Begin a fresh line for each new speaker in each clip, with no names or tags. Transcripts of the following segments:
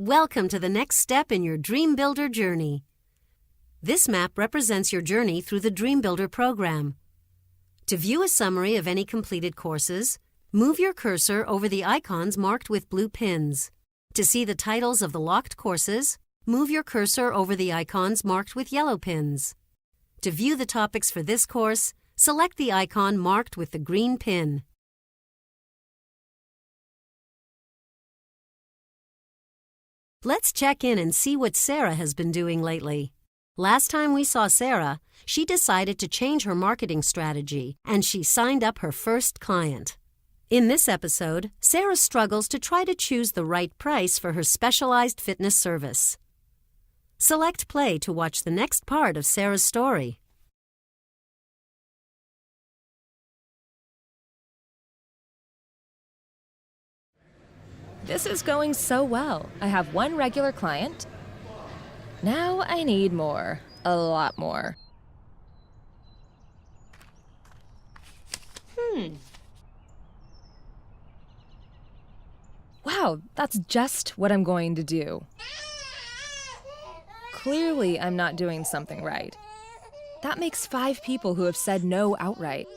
Welcome to the next step in your Dream Builder journey. This map represents your journey through the Dream Builder program. To view a summary of any completed courses, move your cursor over the icons marked with blue pins. To see the titles of the locked courses, move your cursor over the icons marked with yellow pins. To view the topics for this course, select the icon marked with the green pin. Let's check in and see what Sarah has been doing lately. Last time we saw Sarah, she decided to change her marketing strategy and she signed up her first client. In this episode, Sarah struggles to try to choose the right price for her specialized fitness service. Select play to watch the next part of Sarah's story.
This is going so well. I have one regular client. Now I need more. A lot more. Wow, that's just what I'm going to do. Clearly, I'm not doing something right. That makes 5 people who have said no outright.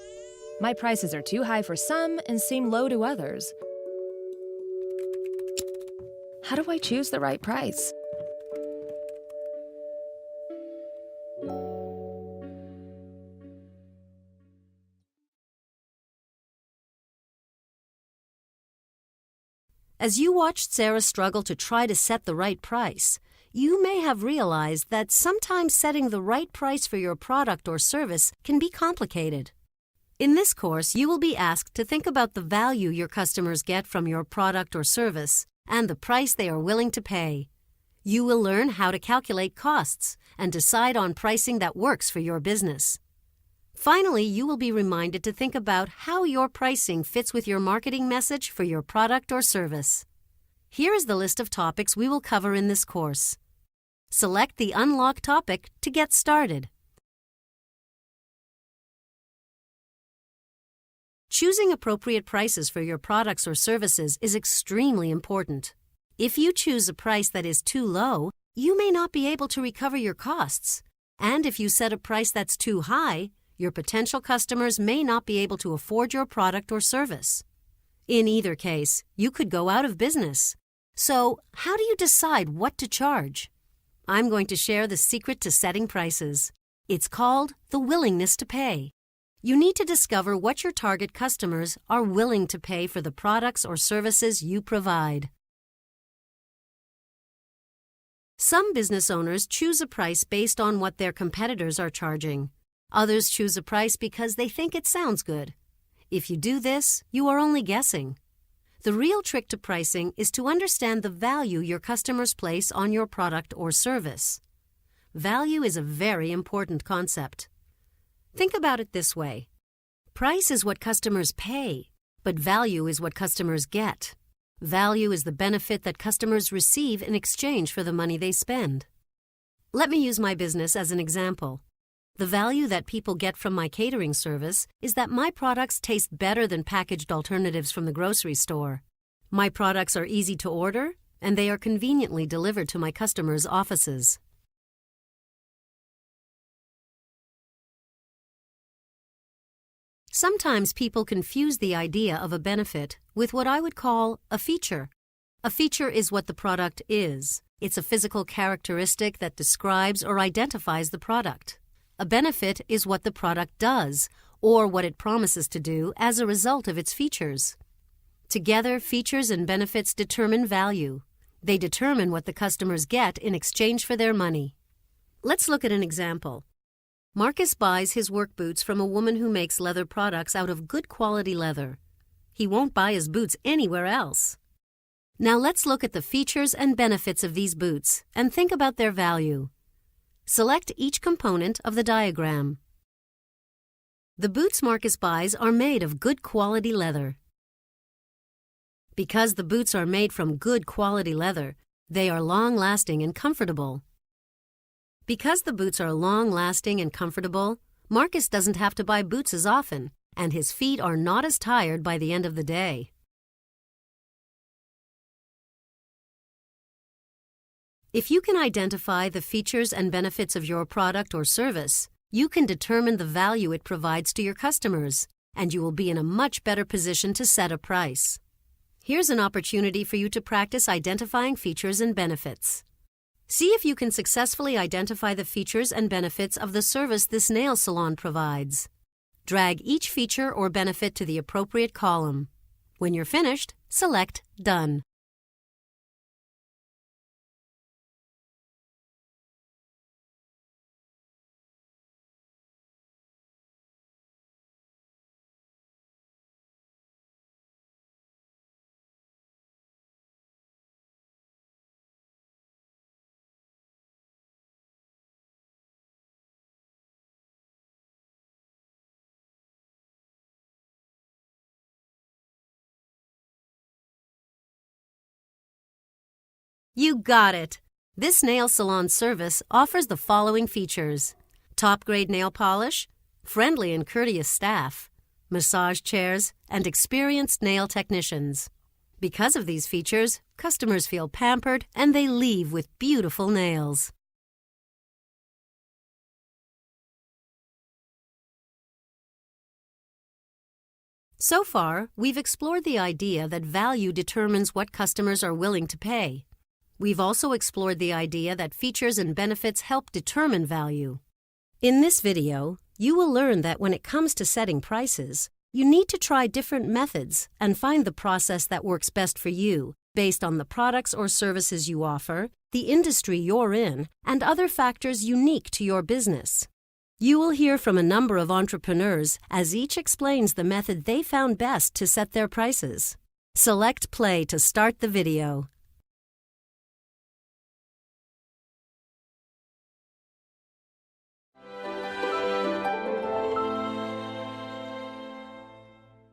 My prices are too high for some and seem low to others. How do I choose the right price?
As you watched Sarah struggle to try to set the right price, you may have realized that sometimes setting the right price for your product or service can be complicated. In this course, you will be asked to think about the value your customers get from your product or service and the price they are willing to pay. You will learn how to calculate costs and decide on pricing that works for your business. Finally, you will be reminded to think about how your pricing fits with your marketing message for your product or service. Here is the list of topics we will cover in this course. Select the Unlock topic to get started. Choosing appropriate prices for your products or services is extremely important. If you choose a price that is too low, you may not be able to recover your costs. And if you set a price that's too high, your potential customers may not be able to afford your product or service. In either case, you could go out of business. So, how do you decide what to charge? I'm going to share the secret to setting prices. It's called the willingness to pay. You need to discover what your target customers are willing to pay for the products or services you provide. Some business owners choose a price based on what their competitors are charging. Others choose a price because they think it sounds good. If you do this, you are only guessing. The real trick to pricing is to understand the value your customers place on your product or service. Value is a very important concept. Think about it this way. Price is what customers pay, but value is what customers get. Value is the benefit that customers receive in exchange for the money they spend. Let me use my business as an example. The value that people get from my catering service is that my products taste better than packaged alternatives from the grocery store. My products are easy to order, and they are conveniently delivered to my customers' offices. Sometimes people confuse the idea of a benefit with what I would call a feature. A feature is what the product is. It's a physical characteristic that describes or identifies the product. A benefit is what the product does, or what it promises to do as a result of its features. Together, features and benefits determine value. They determine what the customers get in exchange for their money. Let's look at an example. Marcus buys his work boots from a woman who makes leather products out of good quality leather. He won't buy his boots anywhere else. Now let's look at the features and benefits of these boots and think about their value. Select each component of the diagram. The boots Marcus buys are made of good quality leather. Because the boots are made from good quality leather, they are long-lasting and comfortable. Because the boots are long-lasting and comfortable, Marcus doesn't have to buy boots as often, and his feet are not as tired by the end of the day. If you can identify the features and benefits of your product or service, you can determine the value it provides to your customers, and you will be in a much better position to set a price. Here's an opportunity for you to practice identifying features and benefits. See if you can successfully identify the features and benefits of the service this nail salon provides. Drag each feature or benefit to the appropriate column. When you're finished, select Done. You got it! This nail salon service offers the following features: top-grade nail polish, friendly and courteous staff, massage chairs, and experienced nail technicians. Because of these features, customers feel pampered and they leave with beautiful nails. So far, we've explored the idea that value determines what customers are willing to pay. We've also explored the idea that features and benefits help determine value. In this video, you will learn that when it comes to setting prices, you need to try different methods and find the process that works best for you, based on the products or services you offer, the industry you're in, and other factors unique to your business. You will hear from a number of entrepreneurs as each explains the method they found best to set their prices. Select play to start the video.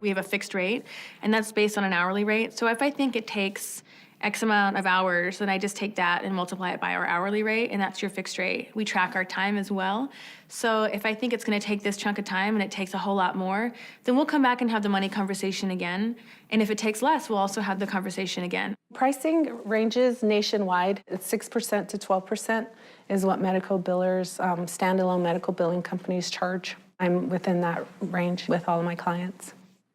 We have a fixed rate, and that's based on an hourly rate. So if I think it takes X amount of hours, then I just take that and multiply it by our hourly rate, and that's your fixed rate. We track our time as well. So if I think it's gonna take this chunk of time and it takes a whole lot more, then we'll come back and have the money conversation again. And if it takes less, we'll also have the conversation again.
Pricing ranges nationwide. It's 6% to 12% is what medical billers, standalone medical billing companies charge. I'm within that range with all of my clients.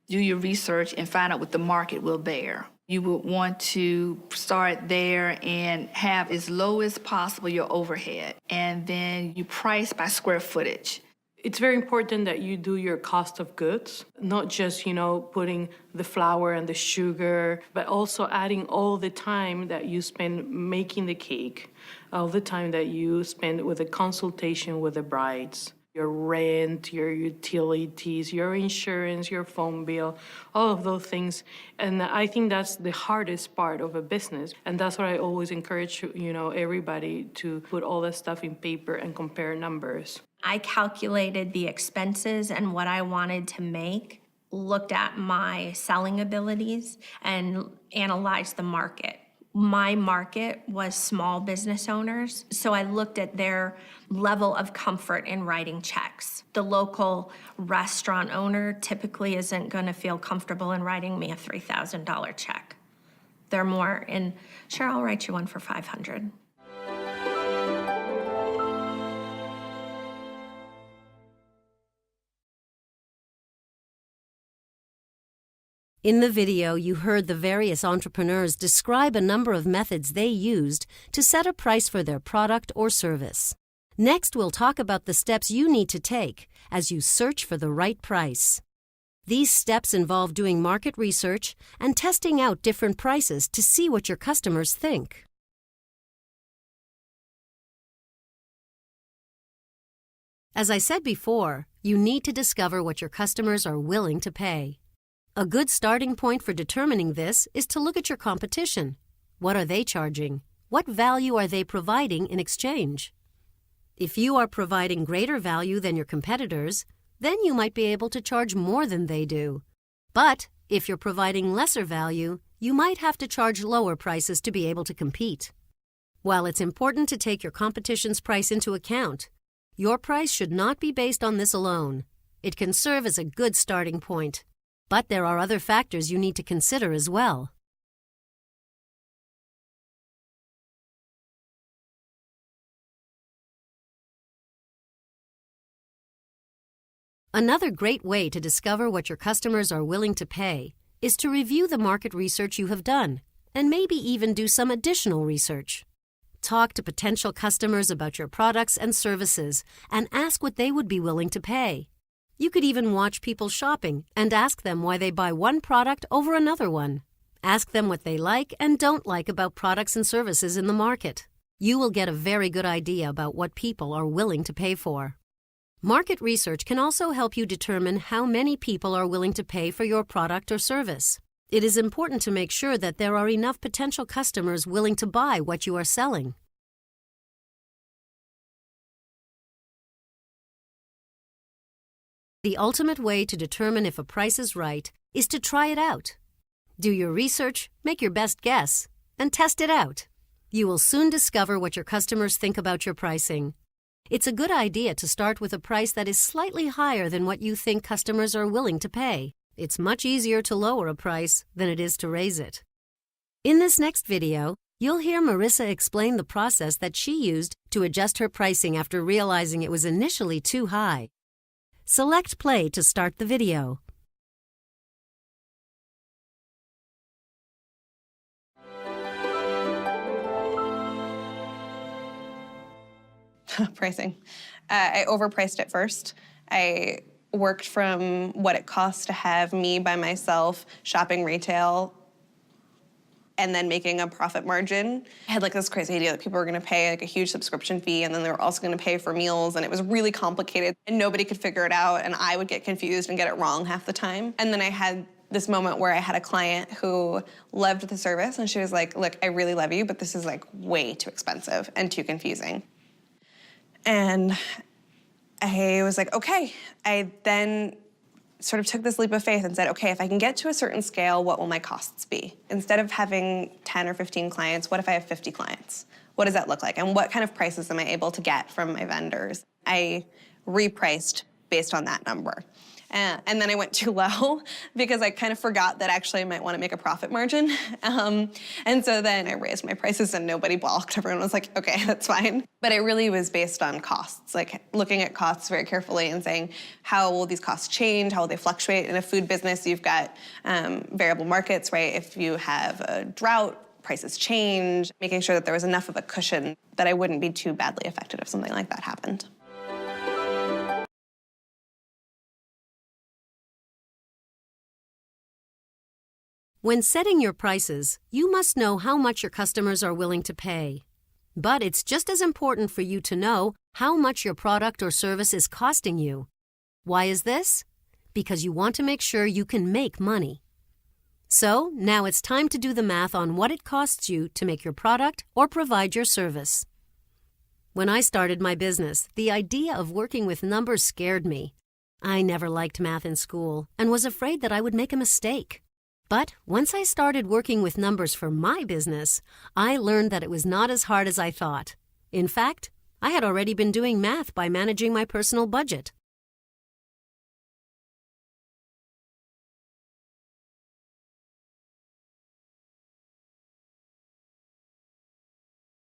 Do your research and find out what the market will bear. You would want to start there and have as low as possible your overhead, and then you price by square footage.
It's very important that you do your cost of goods, not just, putting the flour and the sugar, but also adding all the time that you spend making the cake, all the time that you spend with a consultation with the brides. Your rent, your utilities, your insurance, your phone bill, all of those things. And I think that's the hardest part of a business. And that's what I always encourage, everybody to put all that stuff in paper and compare numbers.
I calculated the expenses and what I wanted to make, looked at my selling abilities, and analyzed the market. My market was small business owners, so I looked at their level of comfort in writing checks. The local restaurant owner typically isn't going to feel comfortable in writing me a $3,000 check. They're more in, sure, I'll write you one for $500.
In the video, you heard the various entrepreneurs describe a number of methods they used to set a price for their product or service. Next, we'll talk about the steps you need to take as you search for the right price. These steps involve doing market research and testing out different prices to see what your customers think. As I said before, you need to discover what your customers are willing to pay. A good starting point for determining this is to look at your competition. What are they charging? What value are they providing in exchange? If you are providing greater value than your competitors, then you might be able to charge more than they do. But if you're providing lesser value, you might have to charge lower prices to be able to compete. While it's important to take your competition's price into account, your price should not be based on this alone. It can serve as a good starting point. But there are other factors you need to consider as well. Another great way to discover what your customers are willing to pay is to review the market research you have done, and maybe even do some additional research. Talk to potential customers about your products and services and ask what they would be willing to pay. You could even watch people shopping and ask them why they buy one product over another one. Ask them what they like and don't like about products and services in the market. You will get a very good idea about what people are willing to pay for. Market research can also help you determine how many people are willing to pay for your product or service. It is important to make sure that there are enough potential customers willing to buy what you are selling. The ultimate way to determine if a price is right is to try it out. Do your research, make your best guess, and test it out. You will soon discover what your customers think about your pricing. It's a good idea to start with a price that is slightly higher than what you think customers are willing to pay. It's much easier to lower a price than it is to raise it. In this next video, you'll hear Marissa explain the process that she used to adjust her pricing after realizing it was initially too high. Select play to start the video.
Pricing. I overpriced it first. I worked from what it costs to have me by myself shopping retail and then making a profit margin. I had like this crazy idea that people were gonna pay like a huge subscription fee and then they were also gonna pay for meals, and it was really complicated and nobody could figure it out, and I would get confused and get it wrong half the time. And then I had this moment where I had a client who loved the service and she was like, look, I really love you, but this is like way too expensive and too confusing. And I was like, okay. I then sort of took this leap of faith and said, okay, if I can get to a certain scale, what will my costs be? Instead of having 10 or 15 clients, what if I have 50 clients? What does that look like? And what kind of prices am I able to get from my vendors? I repriced based on that number. And then I went too low because I kind of forgot that actually I might want to make a profit margin. And so then I raised my prices and nobody balked. Everyone was like, okay, that's fine. But it really was based on costs, like looking at costs very carefully and saying, how will these costs change? How will they fluctuate? In a food business, you've got variable markets, right? If you have a drought, prices change, making sure that there was enough of a cushion that I wouldn't be too badly affected if something like that happened.
When setting your prices, you must know how much your customers are willing to pay. But it's just as important for you to know how much your product or service is costing you. Why is this? Because you want to make sure you can make money. So, now it's time to do the math on what it costs you to make your product or provide your service. When I started my business, the idea of working with numbers scared me. I never liked math in school and was afraid that I would make a mistake. But once I started working with numbers for my business, I learned that it was not as hard as I thought. In fact, I had already been doing math by managing my personal budget.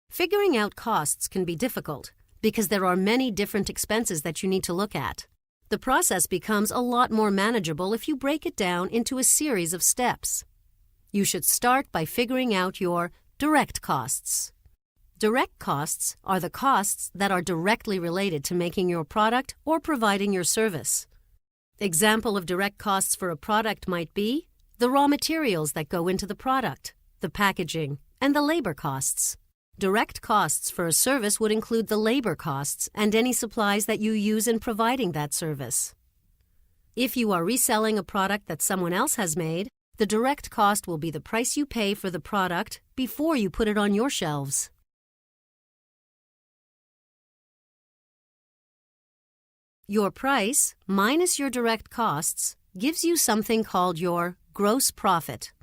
Figuring out costs can be difficult because there are many different expenses that you need to look at. The process becomes a lot more manageable if you break it down into a series of steps. You should start by figuring out your direct costs. Direct costs are the costs that are directly related to making your product or providing your service. Example of direct costs for a product might be the raw materials that go into the product, the packaging, and the labor costs. Direct costs for a service would include the labor costs and any supplies that you use in providing that service. If you are reselling a product that someone else has made, the direct cost will be the price you pay for the product before you put it on your shelves. Your price, minus your direct costs, gives you something called your gross profit.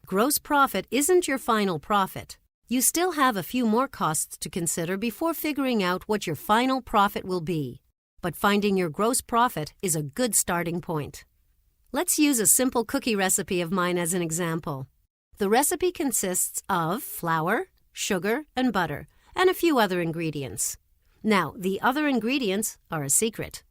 Gross profit isn't your final profit. You still have a few more costs to consider before figuring out what your final profit will be. But finding your gross profit is a good starting point. Let's use a simple cookie recipe of mine as an example. The recipe consists of flour, sugar, and butter, and a few other ingredients. Now, the other ingredients are a secret.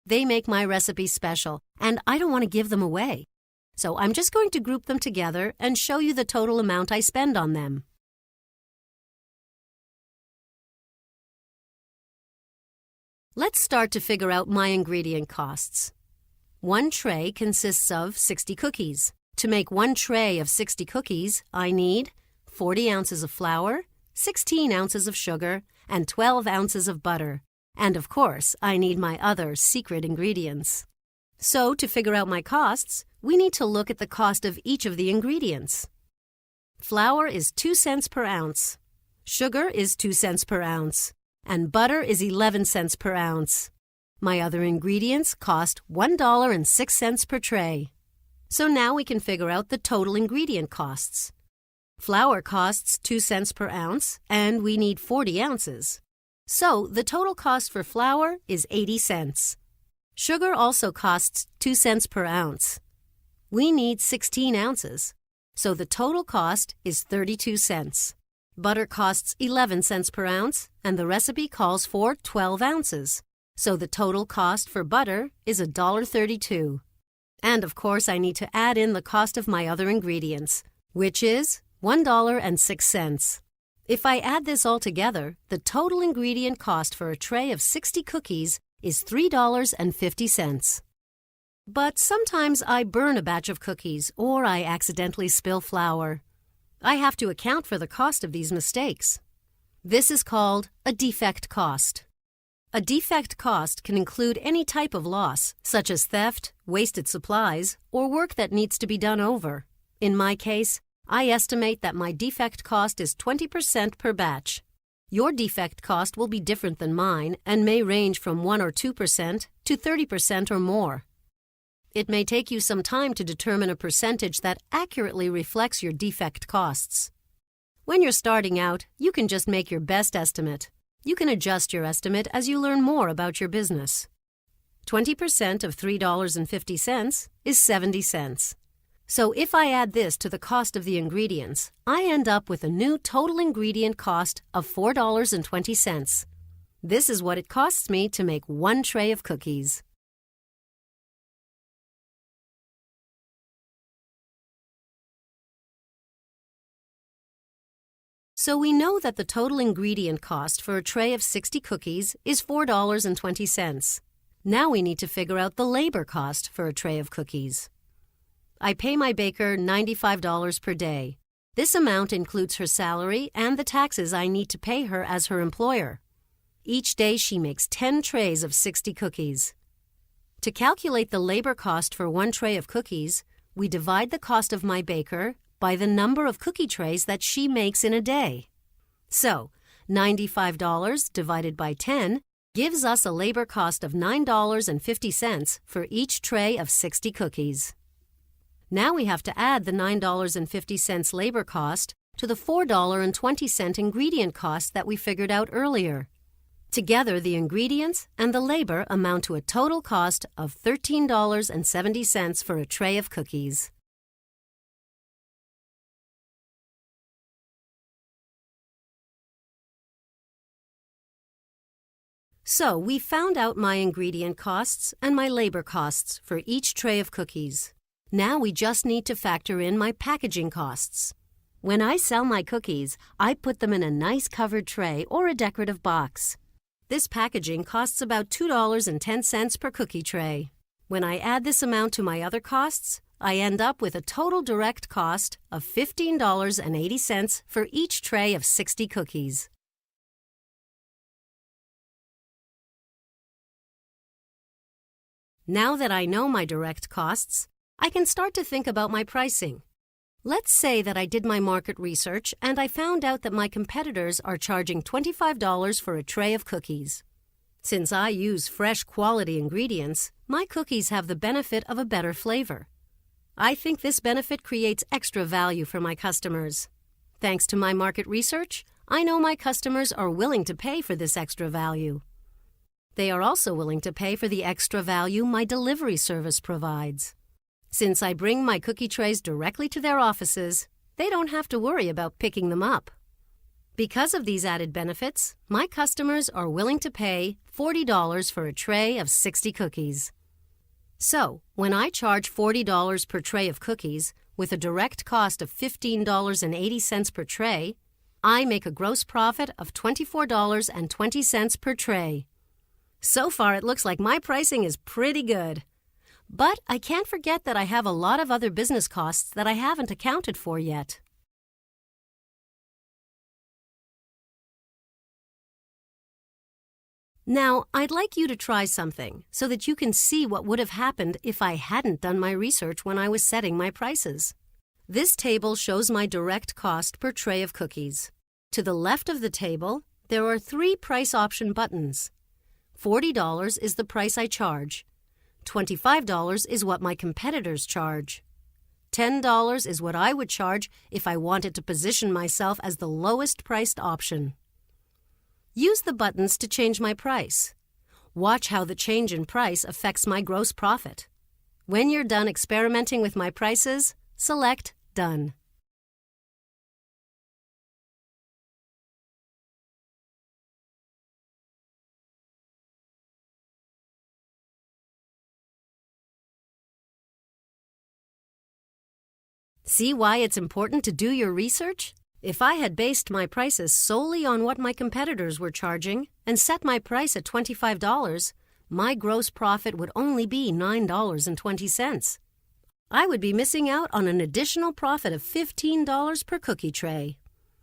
They make my recipes special, and I don't want to give them away. So I'm just going to group them together and show you the total amount I spend on them. Let's start to figure out my ingredient costs. One tray consists of 60 cookies. To make one tray of 60 cookies, I need 40 ounces of flour, 16 ounces of sugar, and 12 ounces of butter. And of course, I need my other secret ingredients. So, to figure out my costs, we need to look at the cost of each of the ingredients. Flour is 2 cents per ounce. Sugar is 2 cents per ounce. And butter is 11 cents per ounce. My other ingredients cost $1.06 per tray. So now we can figure out the total ingredient costs. Flour costs 2 cents per ounce, and we need 40 ounces. So the total cost for flour is 80 cents. Sugar also costs 2 cents per ounce. We need 16 ounces, so the total cost is 32 cents. Butter costs 11 cents per ounce, and the recipe calls for 12 ounces. So the total cost for butter is $1.32. And of course, I need to add in the cost of my other ingredients, which is $1.06. If I add this all together, the total ingredient cost for a tray of 60 cookies is $3.50. But sometimes I burn a batch of cookies or I accidentally spill flour. I have to account for the cost of these mistakes. This is called a defect cost. A defect cost can include any type of loss, such as theft, wasted supplies, or work that needs to be done over. In my case, I estimate that my defect cost is 20% per batch. Your defect cost will be different than mine and may range from 1 or 2% to 30% or more. It may take you some time to determine a percentage that accurately reflects your defect costs. When you're starting out, you can just make your best estimate. You can adjust your estimate as you learn more about your business. 20% of $3.50 is 70 cents. So if I add this to the cost of the ingredients, I end up with a new total ingredient cost of $4.20. This is what it costs me to make one tray of cookies. So we know that the total ingredient cost for a tray of 60 cookies is $4.20. Now we need to figure out the labor cost for a tray of cookies. I pay my baker $95 per day. This amount includes her salary and the taxes I need to pay her as her employer. Each day she makes 10 trays of 60 cookies. To calculate the labor cost for one tray of cookies, we divide the cost of my baker by the number of cookie trays that she makes in a day. So, $95 divided by 10 gives us a labor cost of $9.50 for each tray of 60 cookies. Now we have to add the $9.50 labor cost to the $4.20 ingredient cost that we figured out earlier. Together, the ingredients and the labor amount to a total cost of $13.70 for a tray of cookies. So we found out my ingredient costs and my labor costs for each tray of cookies. Now we just need to factor in my packaging costs. When I sell my cookies, I put them in a nice covered tray or a decorative box. This packaging costs about $2.10 per cookie tray. When I add this amount to my other costs, I end up with a total direct cost of $15.80 for each tray of 60 cookies. Now that I know my direct costs, I can start to think about my pricing. Let's say that I did my market research and I found out that my competitors are charging $25 for a tray of cookies. Since I use fresh quality ingredients, my cookies have the benefit of a better flavor. I think this benefit creates extra value for my customers. Thanks to my market research, I know my customers are willing to pay for this extra value. They are also willing to pay for the extra value my delivery service provides. Since I bring my cookie trays directly to their offices, they don't have to worry about picking them up. Because of these added benefits, my customers are willing to pay $40 for a tray of 60 cookies. So, when I charge $40 per tray of cookies, with a direct cost of $15.80 per tray, I make a gross profit of $24.20 per tray. So far, it looks like my pricing is pretty good. But I can't forget that I have a lot of other business costs that I haven't accounted for yet. Now, I'd like you to try something so that you can see what would have happened if I hadn't done my research when I was setting my prices. This table shows my direct cost per tray of cookies. To the left of the table, there are 3 price option buttons. $40 is the price I charge. $25 is what my competitors charge. $10 is what I would charge if I wanted to position myself as the lowest priced option. Use the buttons to change my price. Watch how the change in price affects my gross profit. When you're done experimenting with my prices, select Done. See why it's important to do your research? If I had based my prices solely on what my competitors were charging and set my price at $25, my gross profit would only be $9.20. I would be missing out on an additional profit of $15 per cookie tray.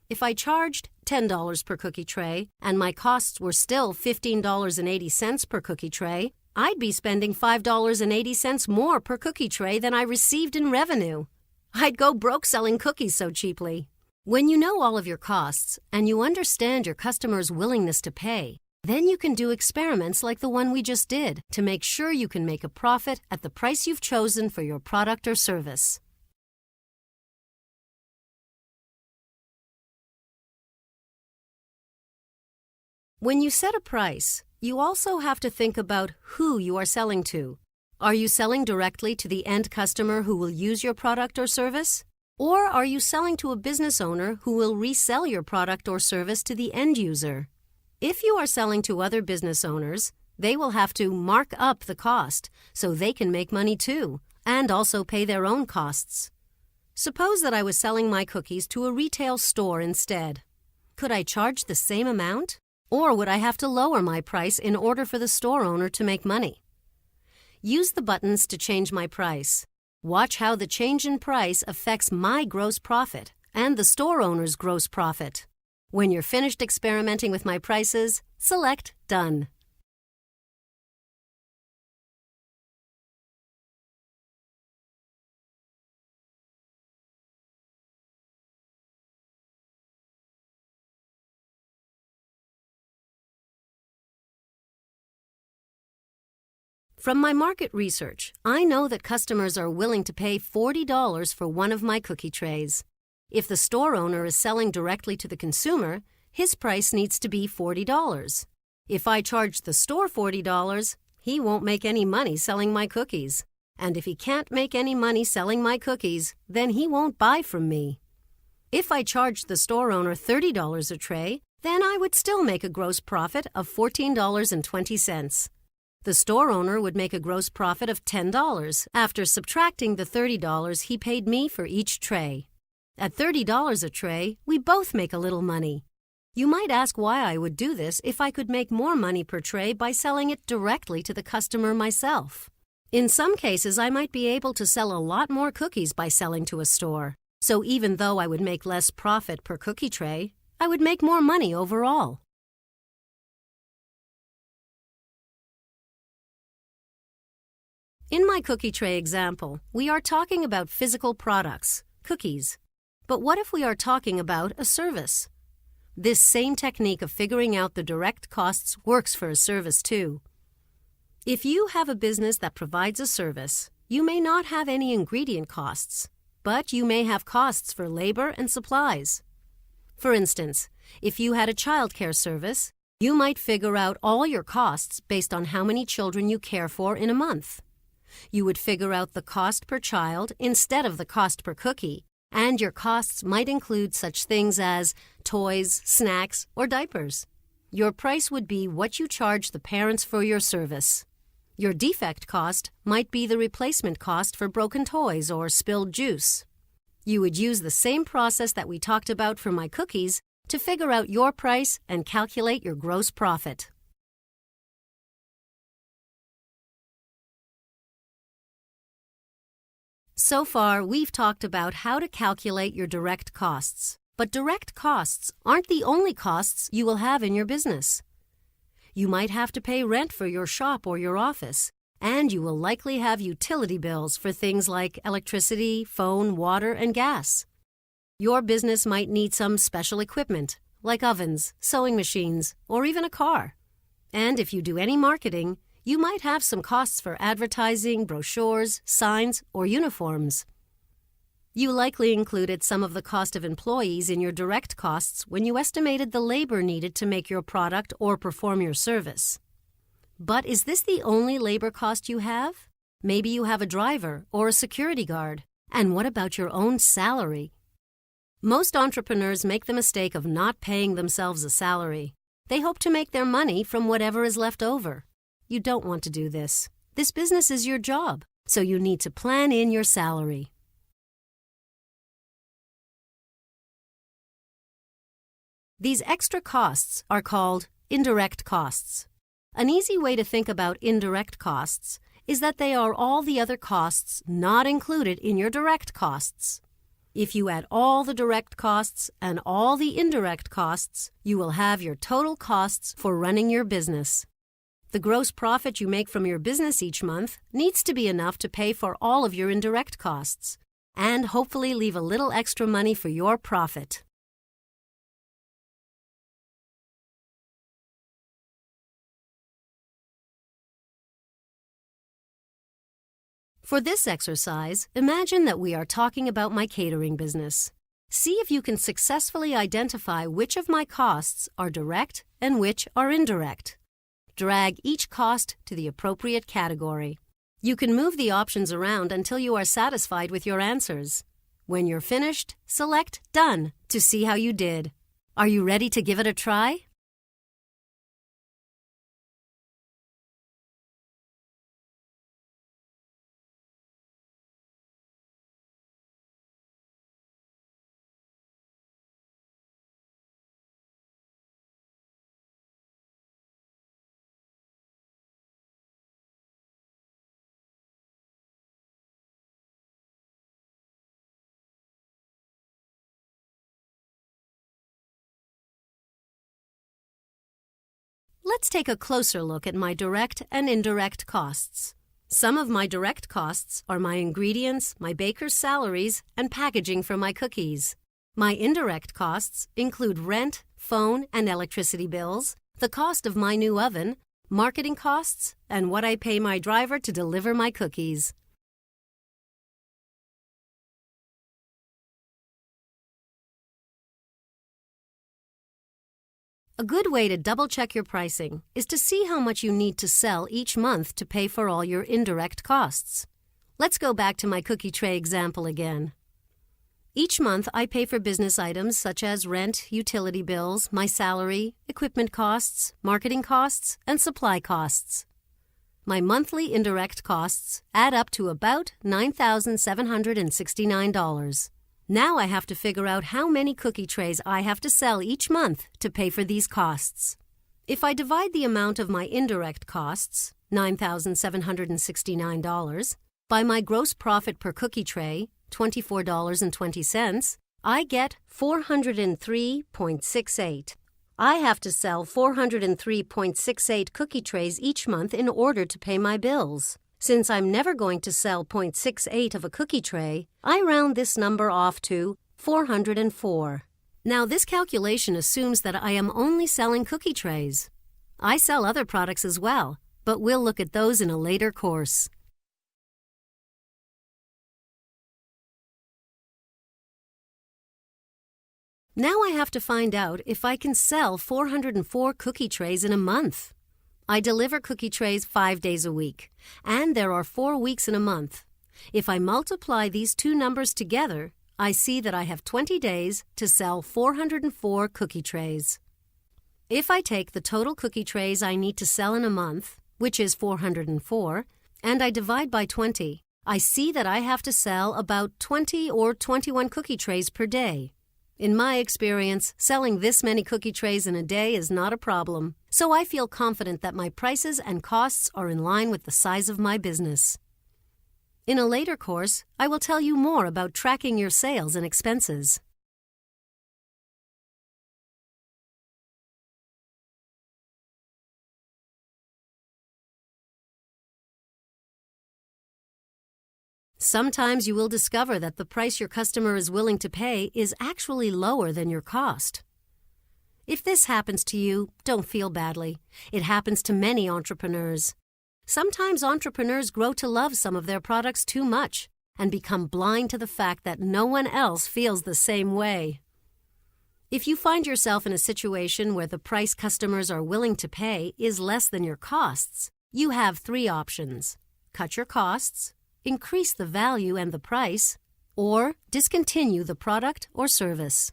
If I charged $10 per cookie tray and my costs were still $15.80 per cookie tray, I'd be spending $5.80 more per cookie tray than I received in revenue. I'd go broke selling cookies so cheaply. When you know all of your costs and you understand your customers' willingness to pay, then you can do experiments like the one we just did to make sure you can make a profit at the price you've chosen for your product or service. When you set a price, you also have to think about who you are selling to. Are you selling directly to the end customer who will use your product or service? Or are you selling to a business owner who will resell your product or service to the end user? If you are selling to other business owners, they will have to mark up the cost so they can make money too, and also pay their own costs. Suppose that I was selling my cookies to a retail store instead. Could I charge the same amount? Or would I have to lower my price in order for the store owner to make money? Use the buttons to change my price. Watch how the change in price affects my gross profit and the store owner's gross profit. When you're finished experimenting with my prices, select Done. From my market research, I know that customers are willing to pay $40 for one of my cookie trays. If the store owner is selling directly to the consumer, his price needs to be $40. If I charge the store $40, he won't make any money selling my cookies. And if he can't make any money selling my cookies, then he won't buy from me. If I charged the store owner $30 a tray, then I would still make a gross profit of $14.20. The store owner would make a gross profit of $10 after subtracting the $30 he paid me for each tray. At $30 a tray, we both make a little money. You might ask why I would do this if I could make more money per tray by selling it directly to the customer myself. In some cases, I might be able to sell a lot more cookies by selling to a store. So even though I would make less profit per cookie tray, I would make more money overall. In my cookie tray example, we are talking about physical products, cookies. But what if we are talking about a service? This same technique of figuring out the direct costs works for a service too. If you have a business that provides a service, you may not have any ingredient costs, but you may have costs for labor and supplies. For instance, if you had a childcare service, you might figure out all your costs based on how many children you care for in a month. You would figure out the cost per child instead of the cost per cookie, And your costs might include such things as toys, snacks, or diapers. Your price would be what you charge the parents for your service. Your defect cost might be the replacement cost for broken toys or spilled juice. You would use the same process that we talked about for my cookies to figure out your price and calculate your gross profit. So far, we've talked about how to calculate your direct costs. But direct costs aren't the only costs you will have in your business. You might have to pay rent for your shop or your office, and you will likely have utility bills for things like electricity, phone, water, and gas. Your business might need some special equipment, like ovens, sewing machines, or even a car. And if you do any marketing, you might have some costs for advertising, brochures, signs, or uniforms. You likely included some of the cost of employees in your direct costs when you estimated the labor needed to make your product or perform your service. But is this the only labor cost you have? Maybe you have a driver or a security guard. And what about your own salary? Most entrepreneurs make the mistake of not paying themselves a salary. They hope to make their money from whatever is left over. You don't want to do this. This business is your job, so you need to plan in your salary. These extra costs are called indirect costs. An easy way to think about indirect costs is that they are all the other costs not included in your direct costs. If you add all the direct costs and all the indirect costs, you will have your total costs for running your business. The gross profit you make from your business each month needs to be enough to pay for all of your indirect costs and hopefully leave a little extra money for your profit. For this exercise, imagine that we are talking about my catering business. See if you can successfully identify which of my costs are direct and which are indirect. Drag each cost to the appropriate category. You can move the options around until you are satisfied with your answers. When you're finished, select Done to see how you did. Are you ready to give it a try? Let's take a closer look at my direct and indirect costs. Some of my direct costs are my ingredients, my baker's salaries, and packaging for my cookies. My indirect costs include rent, phone, and electricity bills, the cost of my new oven, marketing costs, and what I pay my driver to deliver my cookies. A good way to double-check your pricing is to see how much you need to sell each month to pay for all your indirect costs. Let's go back to my cookie tray example again. Each month, I pay for business items such as rent, utility bills, my salary, equipment costs, marketing costs, and supply costs. My monthly indirect costs add up to about $9,769. Now I have to figure out how many cookie trays I have to sell each month to pay for these costs. If I divide the amount of my indirect costs, $9,769, by my gross profit per cookie tray, $24.20, I get 403.68. I have to sell 403.68 cookie trays each month in order to pay my bills. Since I'm never going to sell 0.68 of a cookie tray, I round this number off to 404. Now, this calculation assumes that I am only selling cookie trays. I sell other products as well, but we'll look at those in a later course. Now I have to find out if I can sell 404 cookie trays in a month. I deliver cookie trays 5 days a week, and there are 4 weeks in a month. If I multiply these two numbers together, I see that I have 20 days to sell 404 cookie trays. If I take the total cookie trays I need to sell in a month, which is 404, and I divide by 20, I see that I have to sell about 20 or 21 cookie trays per day. In my experience, selling this many cookie trays in a day is not a problem, so I feel confident that my prices and costs are in line with the size of my business. In a later course, I will tell you more about tracking your sales and expenses. Sometimes you will discover that the price your customer is willing to pay is actually lower than your cost. If this happens to you, don't feel badly. It happens to many entrepreneurs. Sometimes entrepreneurs grow to love some of their products too much and become blind to the fact that no one else feels the same way. If you find yourself in a situation where the price customers are willing to pay is less than your costs, you have 3 options: cut your costs, increase the value and the price, or discontinue the product or service.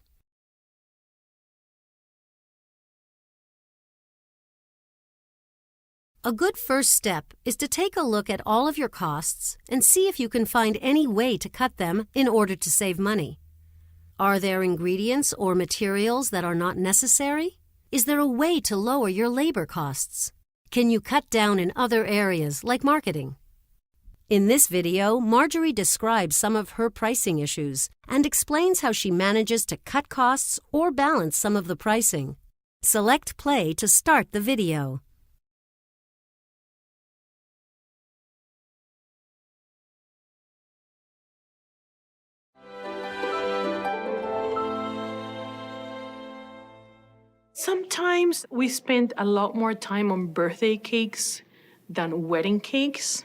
A good first step is to take a look at all of your costs and see if you can find any way to cut them in order to save money. Are there ingredients or materials that are not necessary? Is there a way to lower your labor costs? Can you cut down in other areas like marketing? In this video, Marjorie describes some of her pricing issues and explains how she manages to cut costs or balance some of the pricing. Select play to start the video.
Sometimes we spend a lot more time on birthday cakes than wedding cakes,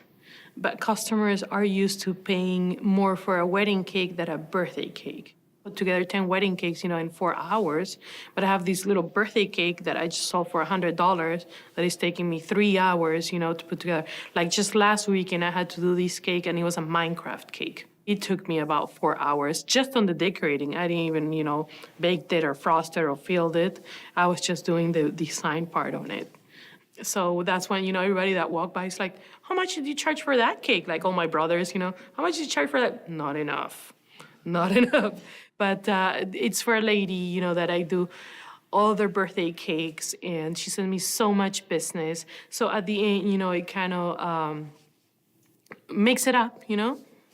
but customers are used to paying more for a wedding cake than a birthday cake. Put together 10 wedding cakes, in 4 hours, but I have this little birthday cake that I just sold for $100 that is taking me 3 hours, to put together. Like just last weekend, I had to do this cake, and it was a Minecraft cake. It took me about 4 hours just on the decorating. I didn't even, bake it or frost it or fill it. I was just doing the design part on it. So that's when, everybody that walked by is like, how much did you charge for that cake? Like all my brothers, how much did you charge for that? Not enough. Not enough. But it's for a lady, that I do all their birthday cakes, and she sends me so much business. So at the end, it kind of makes it up,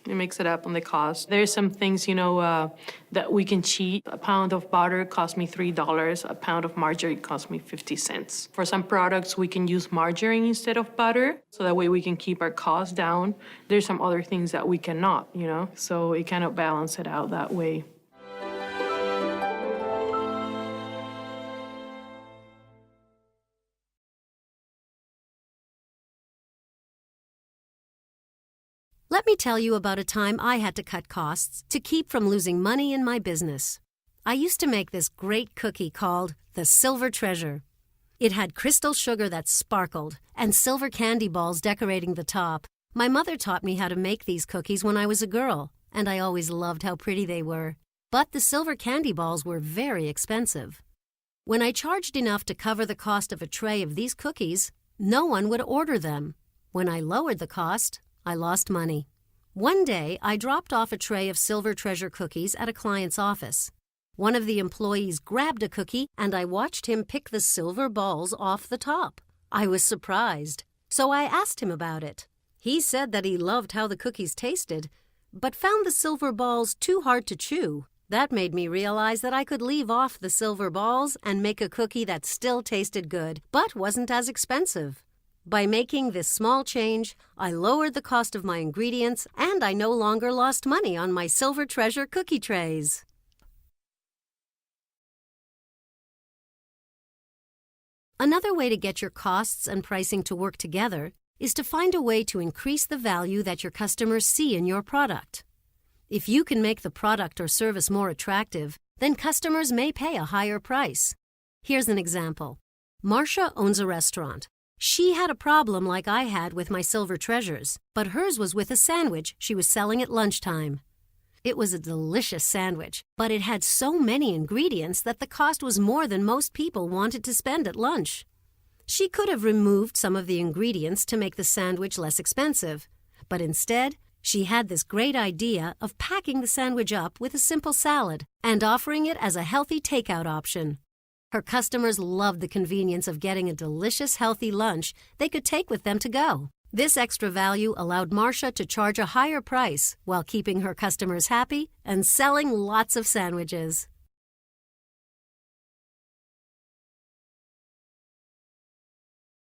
It makes it up on the cost. There's some things, that we can cheat. A pound of butter cost me $3. A pound of margarine cost me 50 cents. For some products, we can use margarine instead of butter, so that way we can keep our costs down. There's some other things that we cannot, so it kind of balances it out that way.
Let me tell you about a time I had to cut costs to keep from losing money in my business. I used to make this great cookie called the Silver Treasure. It had crystal sugar that sparkled and silver candy balls decorating the top. My mother taught me how to make these cookies when I was a girl, and I always loved how pretty they were. But the silver candy balls were very expensive. When I charged enough to cover the cost of a tray of these cookies, no one would order them. When I lowered the cost, I lost money. One day, I dropped off a tray of Silver Treasure cookies at a client's office. One of the employees grabbed a cookie, and I watched him pick the silver balls off the top. I was surprised, so I asked him about it. He said that he loved how the cookies tasted, but found the silver balls too hard to chew. That made me realize that I could leave off the silver balls and make a cookie that still tasted good, but wasn't as expensive. By making this small change, I lowered the cost of my ingredients, and I no longer lost money on my Silver Treasure cookie trays. Another way to get your costs and pricing to work together is to find a way to increase the value that your customers see in your product. If you can make the product or service more attractive, then customers may pay a higher price. Here's an example. Marcia owns a restaurant. She had a problem like I had with my Silver Treasures, but hers was with a sandwich she was selling at lunchtime. It was a delicious sandwich, but it had so many ingredients that the cost was more than most people wanted to spend at lunch. She could have removed some of the ingredients to make the sandwich less expensive, but instead, she had this great idea of packing the sandwich up with a simple salad and offering it as a healthy takeout option. Her customers loved the convenience of getting a delicious, healthy lunch they could take with them to go. This extra value allowed Marcia to charge a higher price while keeping her customers happy and selling lots of sandwiches.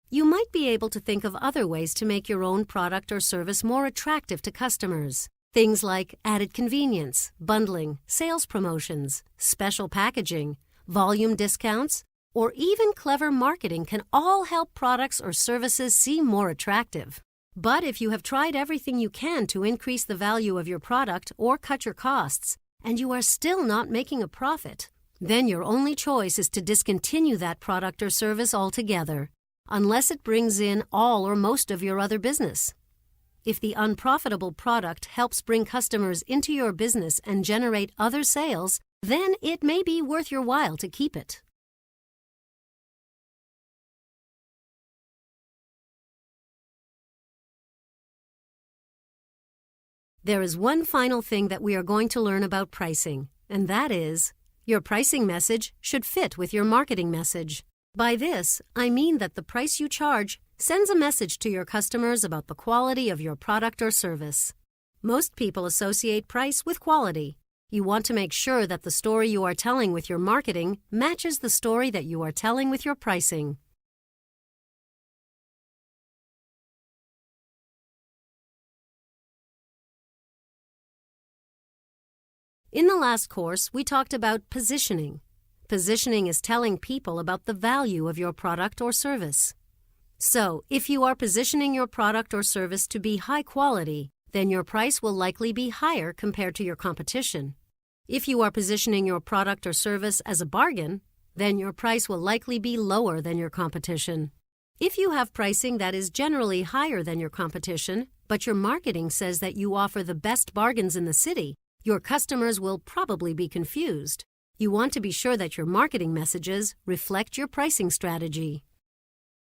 You might be able to think of other ways to make your own product or service more attractive to customers. Things like added convenience, bundling, sales promotions, special packaging, volume discounts, or even clever marketing can all help products or services seem more attractive. But if you have tried everything you can to increase the value of your product or cut your costs, and you are still not making a profit, then your only choice is to discontinue that product or service altogether, unless it brings in all or most of your other business. If the unprofitable product helps bring customers into your business and generate other sales, then it may be worth your while to keep it. There is one final thing that we are going to learn about pricing, and that is, your pricing message should fit with your marketing message. By this, I mean that the price you charge sends a message to your customers about the quality of your product or service. Most people associate price with quality. You want to make sure that the story you are telling with your marketing matches the story that you are telling with your pricing. In the last course, we talked about positioning. Positioning is telling people about the value of your product or service. So, if you are positioning your product or service to be high quality, then your price will likely be higher compared to your competition. If you are positioning your product or service as a bargain, then your price will likely be lower than your competition. If you have pricing that is generally higher than your competition, but your marketing says that you offer the best bargains in the city, your customers will probably be confused. You want to be sure that your marketing messages reflect your pricing strategy.